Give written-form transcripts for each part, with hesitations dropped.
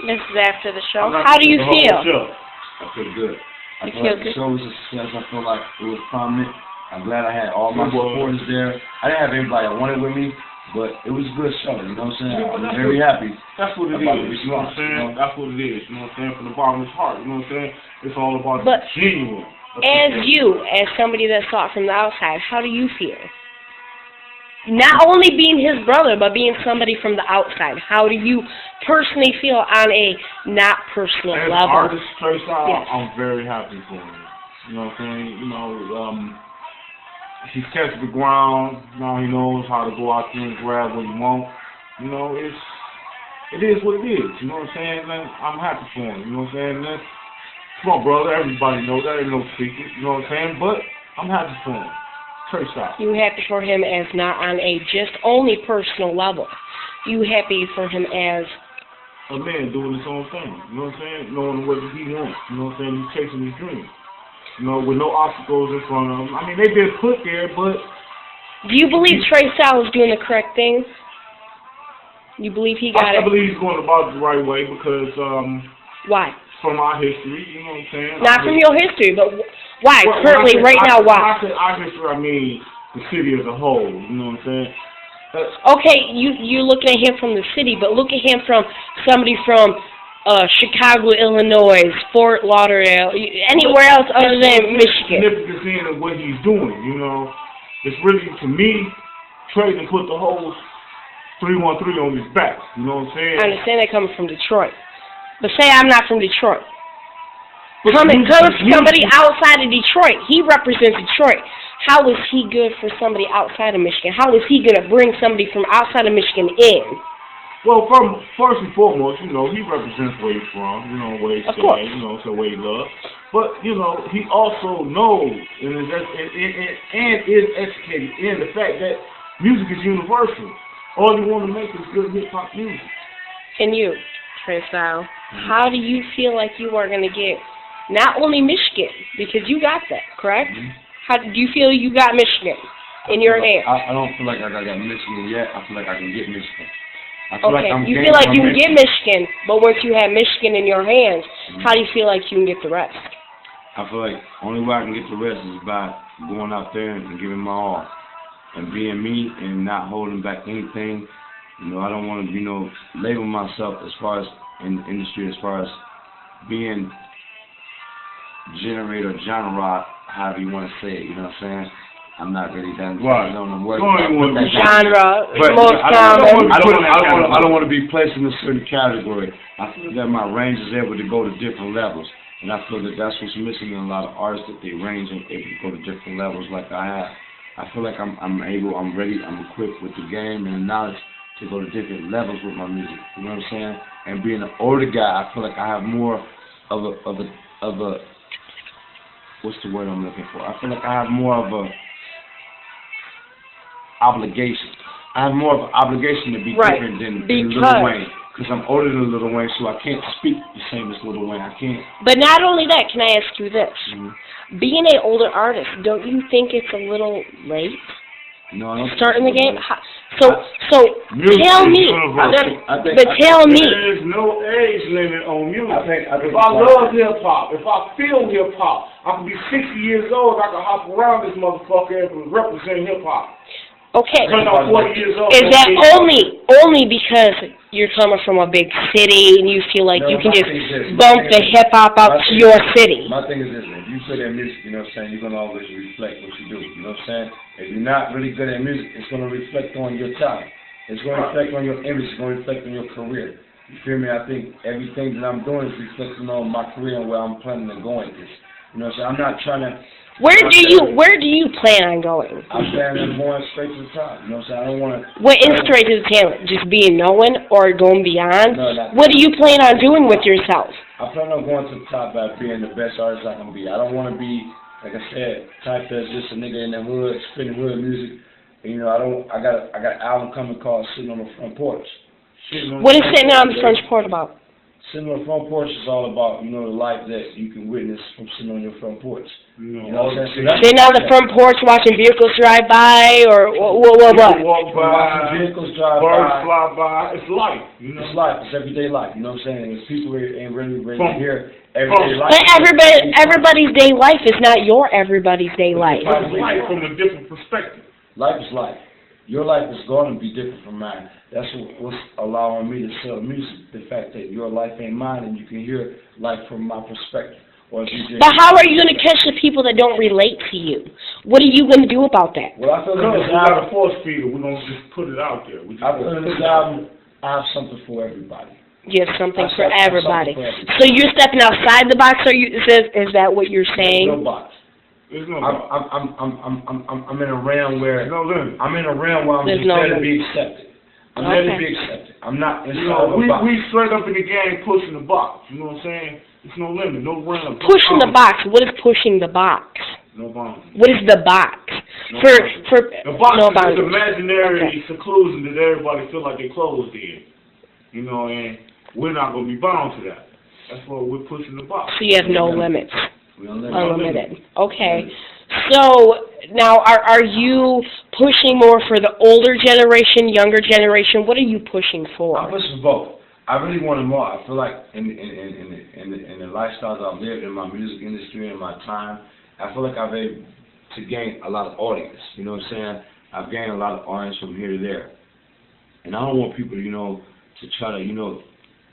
This is after the show. How do you feel? I feel good. I feel like the show was a success. I feel like it was prominent. I'm glad I had all my supporters there. I didn't have everybody I wanted with me, but it was a good show. You know what I'm saying? I'm very happy. That's what it is. You know what I'm saying? That's what it is. You know what I'm saying? From the bottom of his heart. You know what I'm saying? It's all about genuine. As somebody that saw it from the outside, how do you feel? Not only being his brother, but being somebody from the outside. How do you personally feel on a not personal level? As artist, Treystyle, yes. I'm very happy for him. You know what I'm saying? You know, he's catching the ground. Now he knows how to go out there and grab what he wants. You know, it is what it is. You know what I'm saying? And I'm happy for him. You know what I'm saying? That's my brother. Everybody knows that. Ain't no secret. You know what I'm saying? But I'm happy for him. Treystyle. You happy for him as not on a just only personal level. You happy for him as a man doing his own thing. You know what I'm saying? Knowing what he wants. You know what I'm saying? He's chasing his dream. You know, with no obstacles in front of him. I mean, they've been put there, but... Do you believe Treystyle is doing the correct thing? You believe he got it? I believe he's going about it the right way because... Why? From our history, you know what I'm saying? Not from your history, but why? Currently, right now, why? When I say our history, I mean the city as a whole, you know what I'm saying? Okay, you're looking at him from the city, but look at him from somebody from Chicago, Illinois, Fort Lauderdale, anywhere else other than Michigan. Significance in what he's doing, you know. It's really, to me, Trey to put the whole 313 on his back, you know what I'm saying? I understand that coming from Detroit. But say I'm not from Detroit. Coming somebody outside of Detroit, he represents Detroit. How is he good for somebody outside of Michigan? How is he going to bring somebody from outside of Michigan in? Well, first and foremost, you know, he represents where he's from, you know, where he's staying, you know, so where he loves. But, you know, he also knows and is educated in the fact that music is universal. All you want to make is good hip-hop music. And you, Treystyle, how do you feel like you are going to get not only Michigan, because you got that, correct? How do you feel you got Michigan in your hands? I don't feel like I got Michigan yet. I feel like I can get Michigan. You feel like you can get Michigan, but once you have Michigan in your hands, how do you feel like you can get the rest? I feel like only way I can get the rest is by going out there and giving my all and being me and not holding back anything. You know, I don't want to, you know, label myself as far as in the industry, as far as being generator, genre, however you want to say it. You know what I'm saying? I'm not really done. Right. Genre, most common. I don't want to be placed in a certain category. I feel that my range is able to go to different levels, and I feel that that's what's missing in a lot of artists, that they range and able to go to different levels like I have. I feel like I'm ready, I'm equipped with the game and the knowledge to go to different levels with my music. You know what I'm saying? And being an older guy, I feel like I have more of a what's the word I'm looking for? I feel like I have more of a obligation. I have more of an obligation to be different than Lil Wayne, because I'm older than Lil Wayne, so I can't speak the same as Lil Wayne. I can't. But not only that, can I ask you this? Being an older artist, don't you think it's a little late? No, I don't. Starting the game? So tell me. Tell me. There is no age limit on music. If I love hip-hop, if I feel hip-hop, I can be 60 years old, I can hop around this motherfucker and represent hip-hop. Okay. Because I'm 40 years old. Is that only because you're coming from a big city and you feel like you can just bump the hip-hop out to your city? My thing is this, man. If you play that music, you know what I'm saying, you're going to always reflect what you do. You know what I'm saying? If you're not really good at music, it's going to reflect on your talent. It's going to reflect on your image. It's going to reflect on your career. You feel me? I think everything that I'm doing is reflecting on my career and where I'm planning to go with this. You know what I'm saying? I'm not trying to... Where do you plan on going? I'm planning on going straight to the top. You know what I'm saying? I don't want to... What is straight to the talent? Just being known or going beyond? No, what do you plan on doing with yourself? I plan on going to the top by being the best artist I can be. I don't want to be, like I said, type as just a nigga in the hood, spinning hood music. And, you know, I got an album coming called Sitting on the Front Porch. What is Sitting on the Front Porch about? Sitting on the front porch is all about, the life that you can witness from sitting on your front porch. Sitting on the front porch watching vehicles drive by, or what? People walk by, Watching vehicles drive birds by. fly by. It's life, It's life. It's everyday life. You know what I'm saying? It's people ain't really here everyday life. But everybody's day life is not your everybody's day life. It's life from a different perspective. Life is life. Your life is going to be different from mine. That's what's allowing me to sell music. The fact that your life ain't mine and you can hear life from my perspective. Or if you just, but how are you going to catch the people that don't relate to you? What are you going to do about that? Well, I feel like We got a force feeder. We're going to just put it out there. I feel in this album, I have something for everybody. You have something for everybody. So you're stepping outside the box, or is that what you're saying? No box. There's no box. I'm in a realm where no limit. I'm in a realm where I'm just there to be accepted. I'm there to be accepted. I'm not inside of a box. We straight up in the game pushing the box. You know what I'm saying? There's no limit, no realm. Pushing the box. What is pushing the box? No boundaries. What is the box? No for the box no is boundaries. imaginary seclusion that everybody feel like they're closed in. And we're not going to be bound to that. That's why we're pushing the box. So you have no limits. Unlimited. Okay. So now, are you pushing more for the older generation, younger generation? What are you pushing for? I'm pushing for both. I really want them all. I feel like in the lifestyles I've lived in my music industry and my time, I feel like I've been able to gain a lot of audience. You know what I'm saying? I've gained a lot of audience from here to there, and I don't want people, to try to,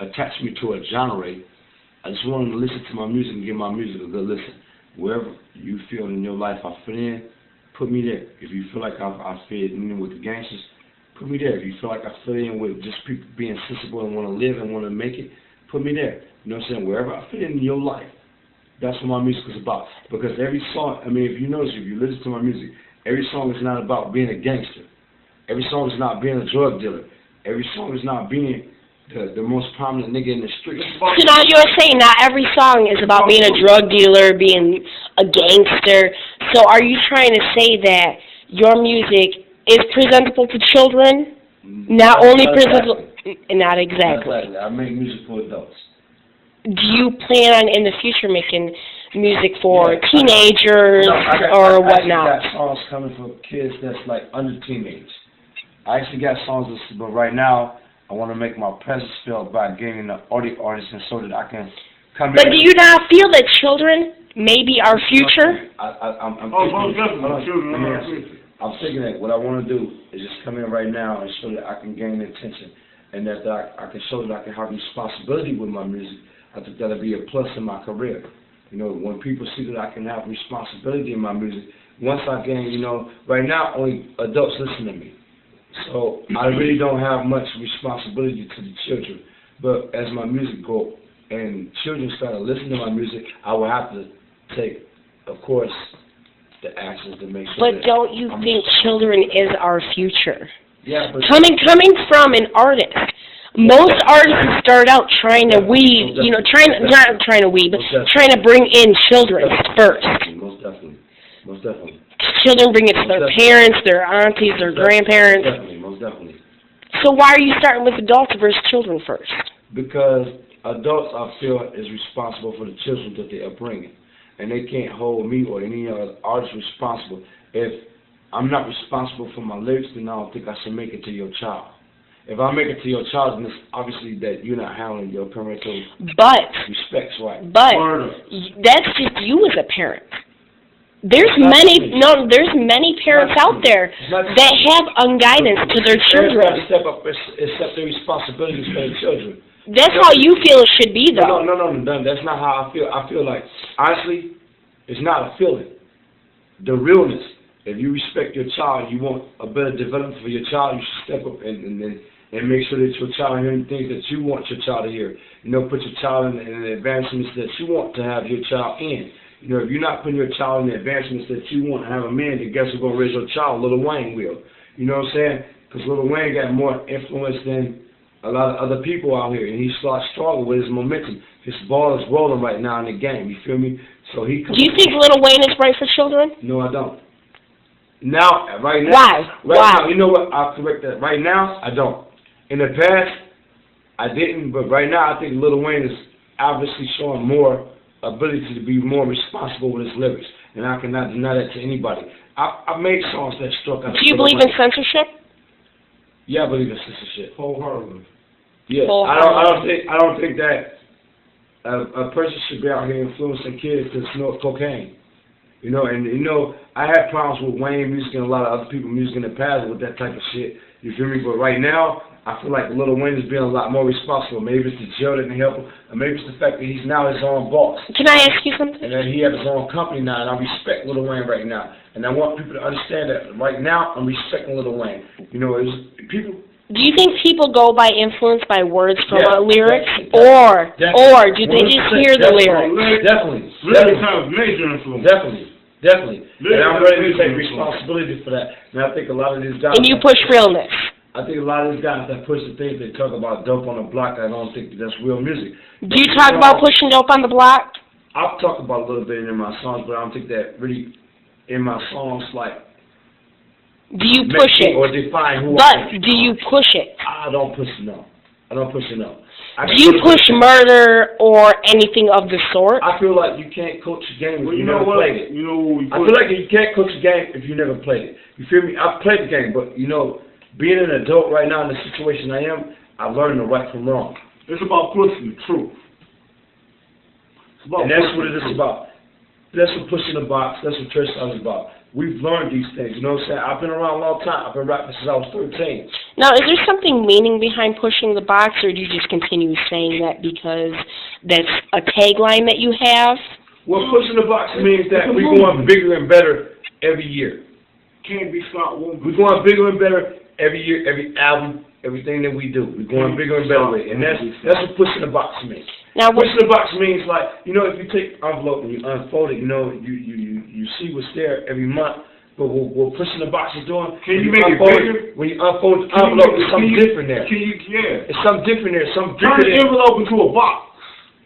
attach me to a genre. I just want them to listen to my music and give my music a good listen. Wherever you feel in your life I fit in, put me there. If you feel like I fit in with the gangsters, put me there. If you feel like I fit in with just people being sensible and want to live and want to make it, put me there. You know what I'm saying? Wherever I fit in your life, that's what my music is about. Because every song, if you notice, if you listen to my music, every song is not about being a gangster. Every song is not being a drug dealer. Every song is not being the most prominent nigga in the street. So now you're saying not every song is about being a drug dealer, being a gangster. So are you trying to say that your music is presentable to children? Not only presentable, not exactly. I make music for adults. Do you plan on in the future making music for teenagers or whatnot? I got songs coming for kids that's like under teenage. I actually got songs, but right now I want to make my presence felt by getting the audio artists and so that I can come in. But do you not feel that children may be our future? I'm thinking that what I want to do is just come in right now and show that I can gain attention and that I can show that I can have responsibility with my music. I think that'll be a plus in my career. When people see that I can have responsibility in my music, once I gain, right now only adults listen to me. So I really don't have much responsibility to the children. But as my music go and children start to listen to my music, I will have to take, of course, the actions to make sure. But don't you think children is our future? Yeah, but coming from an artist. Most artists start out trying to weed, not trying to weed, but trying to bring in children first. Most definitely. Children bring it to their parents, their aunties, their grandparents. Most definitely. So why are you starting with adults versus children first? Because adults, I feel, is responsible for the children that they are bringing. And they can't hold me or any other artist responsible. If I'm not responsible for my lyrics, then I don't think I should make it to your child. If I make it to your child, then it's obviously that you're not handling your parental respects right. But that's just you as a parent. There's many parents out there that have unguidance to their children. Everybody step up and accept their responsibilities for their children. That's how you feel it should be, though. No. That's not how I feel. I feel like, honestly, it's not a feeling. The realness. If you respect your child, you want a better development for your child, you should step up and make sure that your child hears things that you want your child to hear. Put your child in the advancements that you want to have your child in. If you're not putting your child in the advancements that you want to have a man, then guess who's going to raise your child? Lil Wayne will. You know what I'm saying? Because Lil Wayne got more influence than a lot of other people out here, and he starts strong with his momentum. His ball is rolling right now in the game. You feel me? So he. Do you think Lil Wayne is right for children? No, I don't. Right now. Why? Now, you know what? I'll correct that. Right now, I don't. In the past, I didn't, but right now I think Lil Wayne is obviously showing more ability to be more responsible with his lyrics, and I cannot deny that to anybody. I made songs that struck out. Do you believe in censorship? Yeah, I believe in censorship. Wholeheartedly. Yeah, I don't think that a person should be out here influencing kids to smoke cocaine. You know, and you know, I had problems with Wayne music and a lot of other people's music in the past with that type of shit. You feel me? But right now, I feel like Lil Wayne is being a lot more responsible. Maybe it's the jail that didn't help him, or maybe it's the fact that he's now his own boss. Can I ask you something? And that he has his own company now, and I respect Lil Wayne right now. And I want people to understand that right now, I'm respecting Lil Wayne. You know, people. Do you think people go by influence by words from lyrics, definitely. or do they just hear the lyrics? Definitely. Lyrics have major influence. Definitely. And I'm ready to take responsibility for that. And I think a lot of these guys. And you push realness. I think a lot of these guys that push the things, they talk about dope on the block. I don't think that's real music. Do you talk about pushing dope on the block? I'll talk about a little bit in my songs, but I don't think that really in my songs like. Do you push it? Or define who I am. But do you push it? I don't push it, no. I don't push it, no. Do you push murder or anything of the sort? I feel like you can't coach a game if you never played it. You know, I feel like you can't coach a game if you never played it. You feel me? I've played the game, but you know, being an adult right now in the situation I am, I learned the right from wrong. It's about pushing the truth. And that's what it is about. That's what pushing the box. That's what Treystyle is about. We've learned these things, you know what I'm saying? I've been around a long time. I've been rapping since I was 13. Now, is there something meaning behind pushing the box, or do you just continue saying that because that's a tagline that you have? Well, pushing the box means that we're going bigger and better every year. Can't be stopped. We're going bigger and better every year, every album, everything that we do. We're going bigger and better with it. And that's what pushing the box means. Now, pushing the box means, like, you know, if you take an envelope and you unfold it, you know, you see what's there every month. But what pushing the box is doing, can you make it bigger? When you unfold the envelope, there's something different there. It's something different there. Turn the envelope into a box.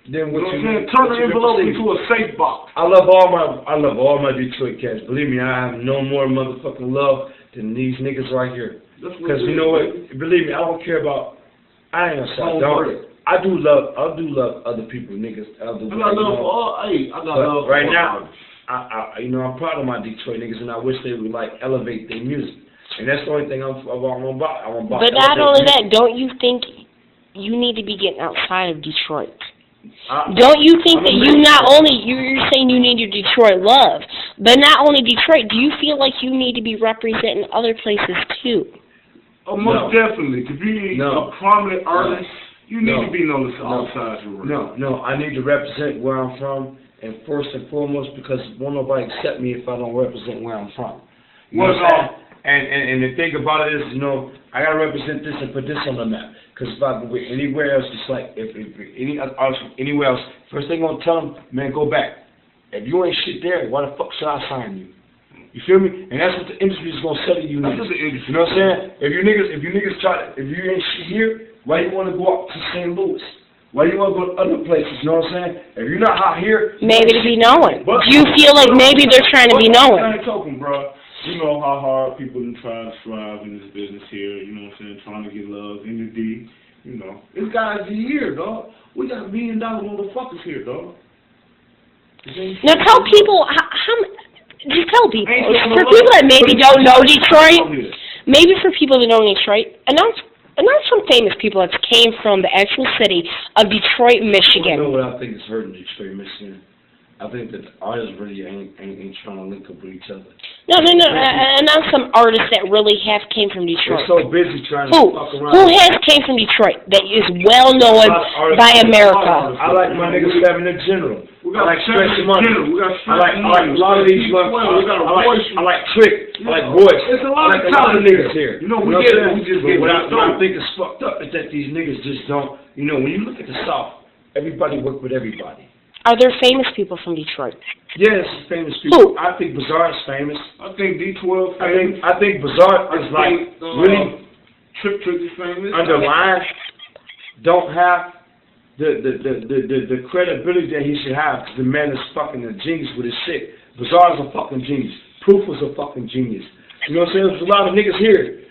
Then what turn the envelope into a safe box. I love all my Detroit cats. Believe me, I have no more motherfucking love than these niggas right here. Because you know what? Believe me, I don't care about. I ain't gonna say I do love other people, niggas. Right now, you know, I'm proud of my Detroit niggas, and I wish they would like elevate their music. And that's the only thing I'm about. But not only that, don't you think you need to be getting outside of Detroit? Don't you think that you're saying you need your Detroit love, but not only Detroit, do you feel like you need to be representing other places too? Oh, most definitely. To be a prominent artist, you need to be noticed outside your world. No, I need to represent where I'm from, and first and foremost, because won't nobody accept me if I don't represent where I'm from. You know what I'm saying? And the thing about it is, you know, I gotta represent this and put this on the map. Because if I go anywhere else, just like if any artist anywhere else, first thing I'm gonna tell them, man, go back. If you ain't shit there, why the fuck should I sign you? You feel me? And that's what the industry is gonna sell you niggas. You know what I'm saying? If you niggas if you ain't shit here, why you wanna go out to St. Louis? Why you wanna go to other places? You know what I'm saying? If you're not out here, maybe to be known. Do you feel like maybe they're trying to be known? I ain't talking, bro. You know how hard people are trying to strive in this business here. You know what I'm saying? Trying to get love in the D. You know, this guy's here, dog. We got $1 million motherfuckers here, dog. Now tell people just tell people. For people that maybe don't know Detroit, maybe for people that don't know Detroit, announce some famous people that came from the actual city of Detroit, Michigan. You know what I think is hurting Detroit, Michigan? I think that the artists really ain't trying to link up with each other. No. Announce some artists that really came from Detroit. They're so busy trying to fuck around. Who came from Detroit that is well known by America? I like my niggas Seven in general. I like Stretch Money. I like a lot of these motherfuckers. I like Trick. I like Royce. It's a lot of niggas here. You know, what I think is fucked up is that these niggas just don't. You know, when you look at the South, everybody work with everybody. Are there famous people from Detroit? Yes, famous people. Who? I think Bizarre is famous. I think D12 famous. I think Bizarre is like really Trick is famous. Underlined. Don't have the credibility that he should have. The man is fucking a genius with his shit. Bizarre is a fucking genius. Proof is a fucking genius. You know what I'm saying? There's a lot of niggas here.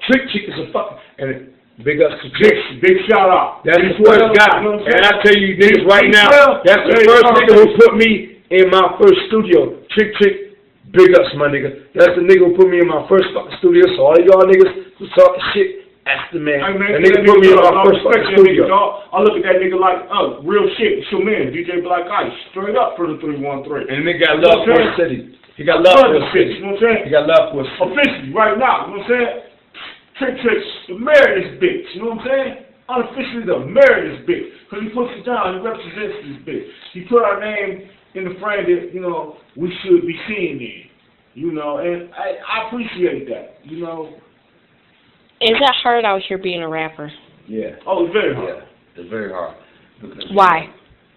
Trick Chick is a fucking, and Big ups to Trey. Big shout out. That's the first guy. And I tell you niggas right now, that's the first nigga who put me in my first studio. Trick, big ups, my nigga. That's the nigga who put me in my first fucking studio. So all y'all niggas who talk shit, that's the man. Hey, man, that nigga put me in my first fucking studio. I look at that nigga like, real shit. It's your man, DJ Black Ice. Straight up for the 313. And the nigga got love for the city. He got love for the city. You know what I'm saying? He got love for the city. Officially, right now, you know what I'm saying? Trick, the mayor of this bitch, you know what I'm saying? Unofficially the mayor of this bitch. Because he puts it down, he represents this bitch. He put our name in the frame that, you know, we should be seen in. You know, and I appreciate that, you know. Is that hard out here being a rapper? Yeah. Oh, it's very hard. Yeah, it's very hard. Because Why?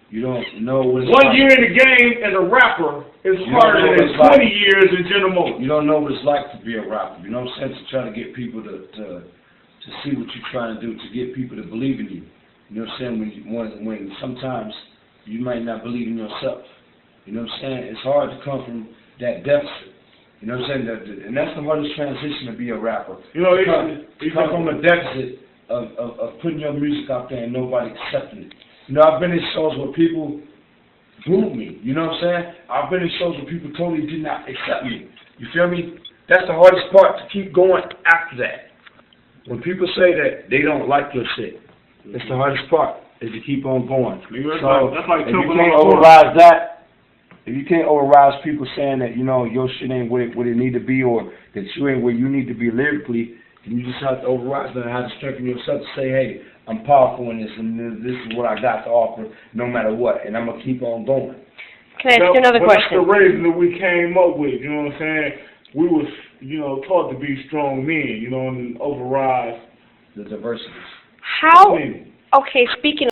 You don't know what it's 1 year in the game as a rapper is harder than 20 years in General Motors. You don't know what it's like to be a rapper. You know what I'm saying? To try to get people to see what you're trying to do, to get people to believe in you. You know what I'm saying? When sometimes you might not believe in yourself. You know what I'm saying? It's hard to come from that deficit. You know what I'm saying? And that's the hardest transition to be a rapper. You know, you come from a deficit of putting your music out there and nobody accepting it. You know, I've been in shows where people booed me. You know what I'm saying? I've been in shows where people totally did not accept me. You feel me? That's the hardest part, to keep going after that. When people say that they don't like your shit, that's the hardest part, is to keep on going. So, that's like if you can't override people saying that, you know, your shit ain't what it need to be, or that you ain't where you need to be lyrically, then you just have to override and have to strengthen yourself to say, hey, I'm powerful in this, and this is what I got to offer, no matter what, and I'm going to keep on going. Can I ask you another question? That's the reason that we came up with, you know what I'm saying? We was, you know, taught to be strong men, you know, and override the diversity. How? Okay, speaking